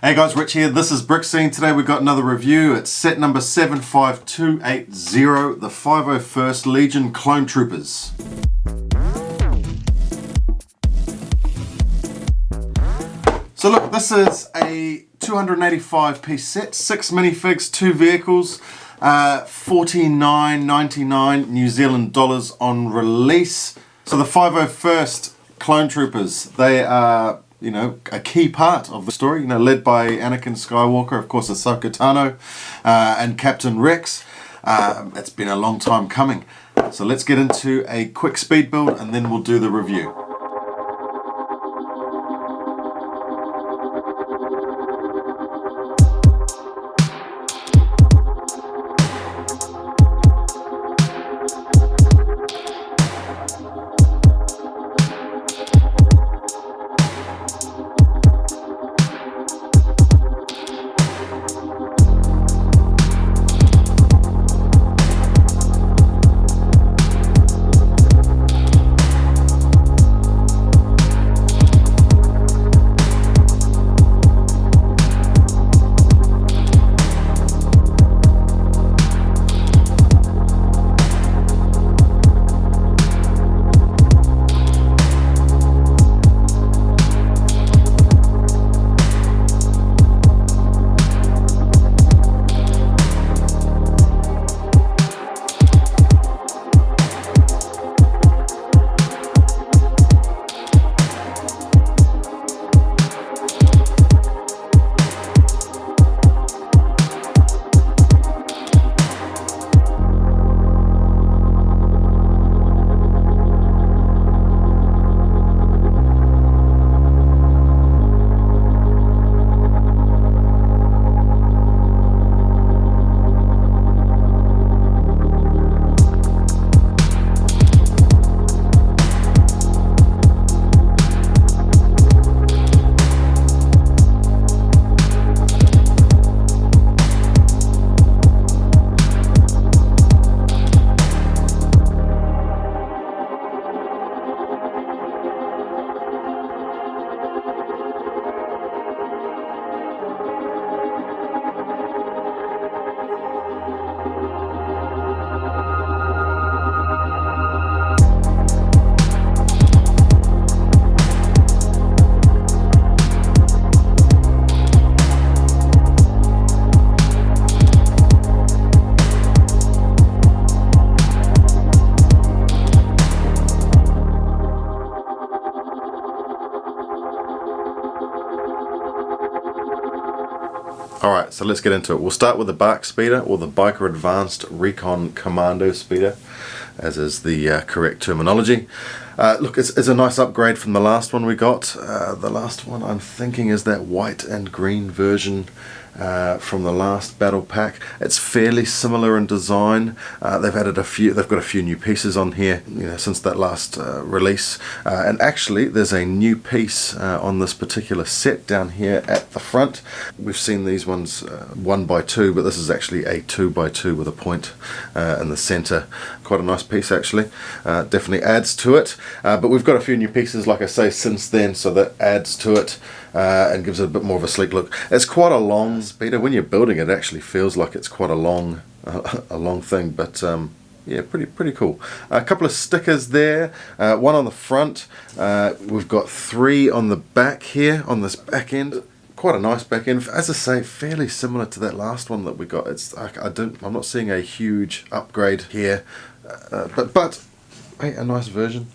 Hey guys, Rich here. This is Brick Scene. Today we've got another review. It's set number 75280, the 501st Legion Clone Troopers. So look, this is a 285 piece set, 6 minifigs, 2 vehicles, $49.99 New Zealand dollars on release. So the 501st Clone Troopers, they are, you know, a key part of the story, you know, led by Anakin Skywalker, of course, Ahsoka Tano, and Captain Rex. It's been a long time coming. So let's get into a quick speed build and then we'll do the review. Alright, so let's get into it. We'll start with the BARC speeder, or the Biker Advanced Recon Commando speeder, as is the correct terminology. Look, it's a nice upgrade from the last one we got. The last one I'm thinking is that white and green version from the last battle pack. It's fairly similar in design. They've got a few new pieces on here, you know, since that last release. And actually, there's a new piece on this particular set down here at the front. We've seen these ones 1x2, but this is actually a 2x2 with a point in the center. Quite a nice piece actually. Definitely adds to it. But we've got a few new pieces, like I say, since then, so that adds to it and gives it a bit more of a sleek look. It's quite a long speeder. When you're building it, it actually feels like it's quite a long thing, but yeah, pretty cool. A couple of stickers there, one on the front. We've got 3 on the back here, on this back end. Quite a nice back end, as I say, fairly similar to that last one that we got. I'm not seeing a huge upgrade here, but hey, a nice version.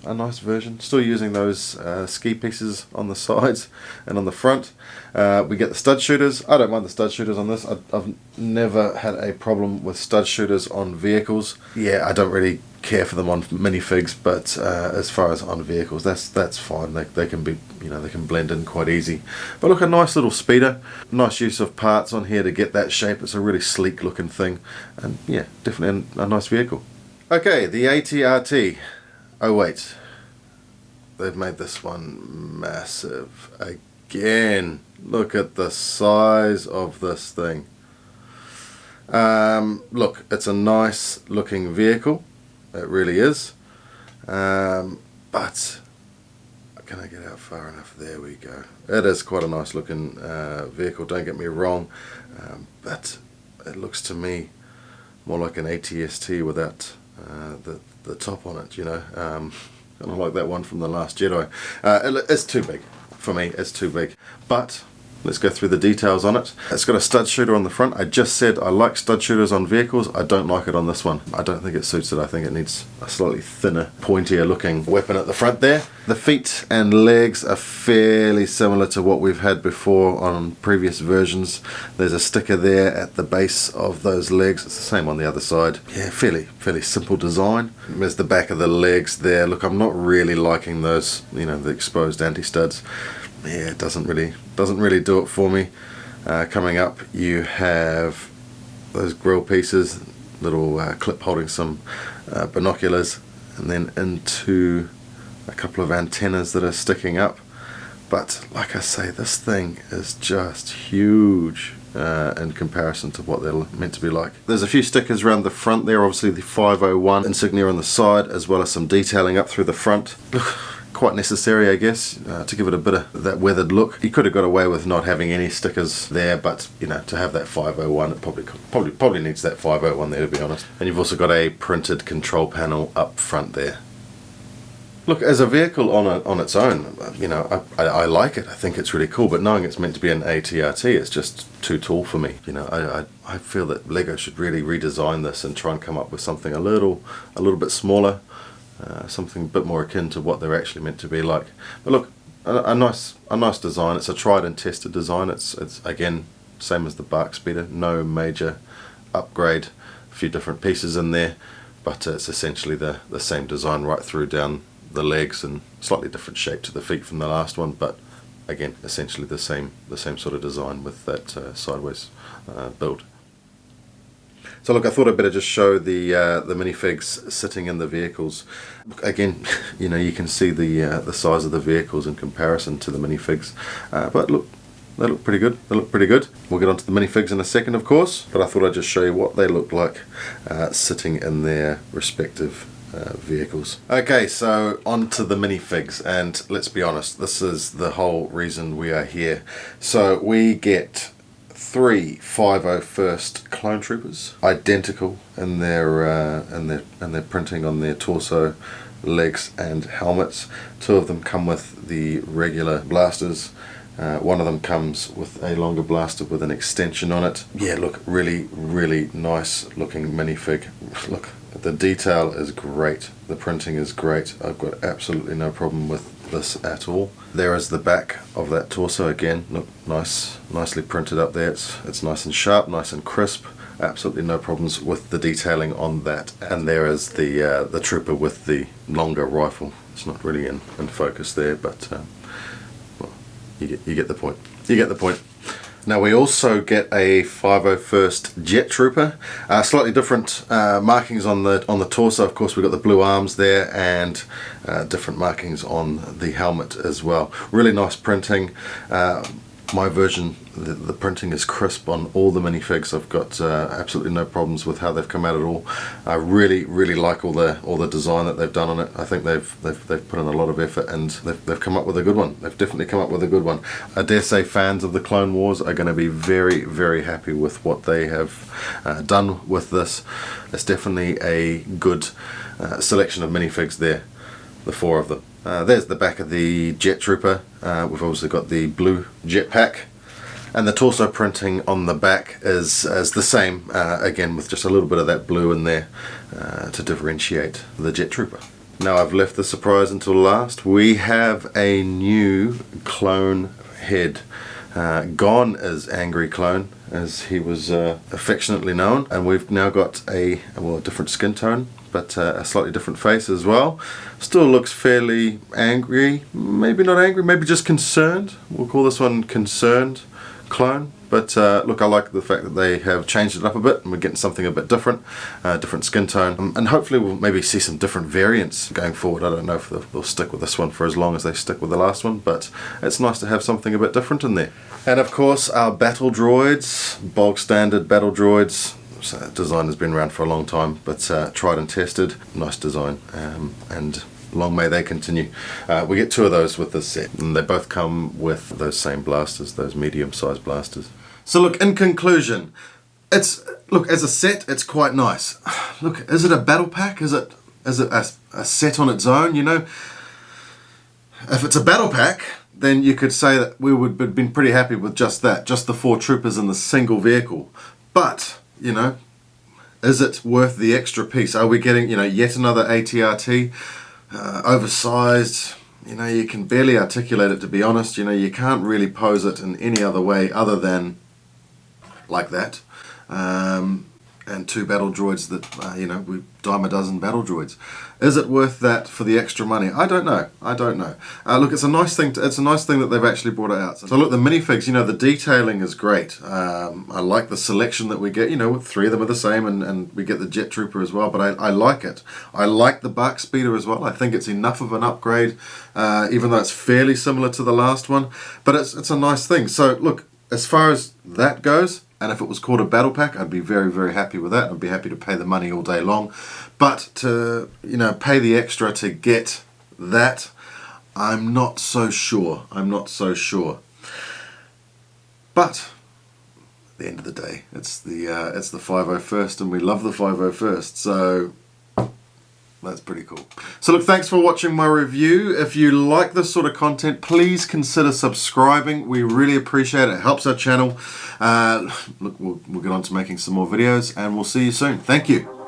Still using those ski pieces on the sides and on the front. We get the stud shooters. I don't mind the stud shooters on this. I've never had a problem with stud shooters on vehicles. Yeah, I don't really care for them on minifigs, but as far as on vehicles, that's fine. They can be, you know, they can blend in quite easy. But look, a nice little speeder. Nice use of parts on here to get that shape. It's a really sleek looking thing, and yeah, definitely a nice vehicle. Okay, the Atrt. Oh wait, they've made this one massive again. Look at the size of this thing. Look, it's a nice looking vehicle. It really is. But can I get out far enough? There we go. It is quite a nice looking vehicle, don't get me wrong, but it looks to me more like an ATST without the top on it, you know. Kind of like that one from The Last Jedi. It's too big. For me, it's too big. But let's go through the details on it. It's got a stud shooter on the front. I just said I like stud shooters on vehicles. I don't like it on this one. I don't think it suits it. I think it needs a slightly thinner, pointier looking weapon at the front there. The feet and legs are fairly similar to what we've had before on previous versions. There's a sticker there at the base of those legs. It's the same on the other side. Yeah, fairly simple design. There's the back of the legs there. Look, I'm not really liking those, you know, the exposed anti-studs. Yeah, it doesn't really do it for me. Coming up, you have those grill pieces, little clip holding some binoculars, and then into a couple of antennas that are sticking up. But like I say, this thing is just huge in comparison to what they're meant to be like. There's a few stickers around the front there, obviously the 501 insignia on the side, as well as some detailing up through the front. Quite necessary, I guess, to give it a bit of that weathered look. You could have got away with not having any stickers there, but you know, to have that 501, it probably needs that 501 there, to be honest. And you've also got a printed control panel up front there. Look, as a vehicle on its own, you know, I like it. I think it's really cool, but knowing it's meant to be an ATRT, it's just too tall for me. You know, I feel that Lego should really redesign this and try and come up with something a little bit smaller. Something a bit more akin to what they're actually meant to be like. But look, a nice design. It's a tried and tested design. It's again same as the Bark Speeder. No major upgrade. A few different pieces in there, but it's essentially the same design right through down the legs, and slightly different shape to the feet from the last one. But again, essentially the same sort of design with that sideways build. So look, I thought I'd better just show the minifigs sitting in the vehicles. Again, you know, you can see the size of the vehicles in comparison to the minifigs. But look, they look pretty good. We'll get onto the minifigs in a second, of course. But I thought I'd just show you what they look like sitting in their respective vehicles. Okay, so on to the minifigs, and let's be honest, this is the whole reason we are here. So we get 3 501st clone troopers, identical in their printing on their torso, legs and helmets. 2 of them come with the regular blasters. One of them comes with a longer blaster with an extension on it. Yeah, look, really nice looking minifig. Look, the detail is great, the printing is great. I've got absolutely no problem with this at all. There is the back of that torso again. Look, nicely printed up there. It's nice and sharp, nice and crisp. Absolutely no problems with the detailing on that. And there is the trooper with the longer rifle. It's not really in focus there, but well, you get the point. You get the point. Now we also get a 501st Jet Trooper. Slightly different markings on the torso. Of course, we've got the blue arms there, and different markings on the helmet as well. Really nice printing. My version, the printing is crisp on all the minifigs. I've got absolutely no problems with how they've come out at all. I really like all the design that they've done on it. I think they've put in a lot of effort, and they've come up with a good one. They've definitely come up with a good one. I dare say fans of the Clone Wars are going to be very happy with what they have done with this. It's definitely a good selection of minifigs there, the 4 of them. There's the back of the Jet Trooper. We've also got the blue jetpack, and the torso printing on the back is the same, again with just a little bit of that blue in there to differentiate the Jet Trooper. Now I've left the surprise until last. We have a new clone head. Gone is Angry Clone, as he was affectionately known, and we've now got a different skin tone, but a slightly different face as well. Still looks fairly angry, maybe not angry, maybe just concerned. We'll call this one Concerned Clone. But look, I like the fact that they have changed it up a bit, and we're getting something a bit different, different skin tone, and hopefully we'll maybe see some different variants going forward. I don't know if they'll stick with this one for as long as they stick with the last one, but it's nice to have something a bit different in there. And of course, our battle droids, bog standard battle droids. So design has been around for a long time, but tried and tested. Nice design, and long may they continue. We get 2 of those with this set, and they both come with those same blasters, those medium-sized blasters. So look, in conclusion, look, as a set, it's quite nice. Look, is it a battle pack? Is it a set on its own? You know, if it's a battle pack, then you could say that we would have been pretty happy with just that, just the 4 troopers in the single vehicle. But, you know, is it worth the extra piece? Are we getting, you know, yet another ATRT, oversized? You know, you can barely articulate it, to be honest. You know, you can't really pose it in any other way other than like that. And 2 battle droids that, you know, we dime a dozen battle droids. Is it worth that for the extra money? I don't know. I don't know. Look, it's a nice thing. It's a nice thing that they've actually brought it out. So look, the minifigs, you know, the detailing is great. I like the selection that we get. You know, 3 of them are the same, and we get the jet trooper as well. But I like it. I like the bark speeder as well. I think it's enough of an upgrade, even though it's fairly similar to the last one. But it's a nice thing. So look, as far as that goes, and if it was called a battle pack, I'd be very, very happy with that. I'd be happy to pay the money all day long. But to, you know, pay the extra to get that, I'm not so sure. I'm not so sure. But at the end of the day, it's the 501st, and we love the 501st. So that's pretty cool. So look, thanks for watching my review. If you like this sort of content, please consider subscribing. We really appreciate it. It helps our channel. Look, we'll get on to making some more videos, and we'll see you soon. Thank you.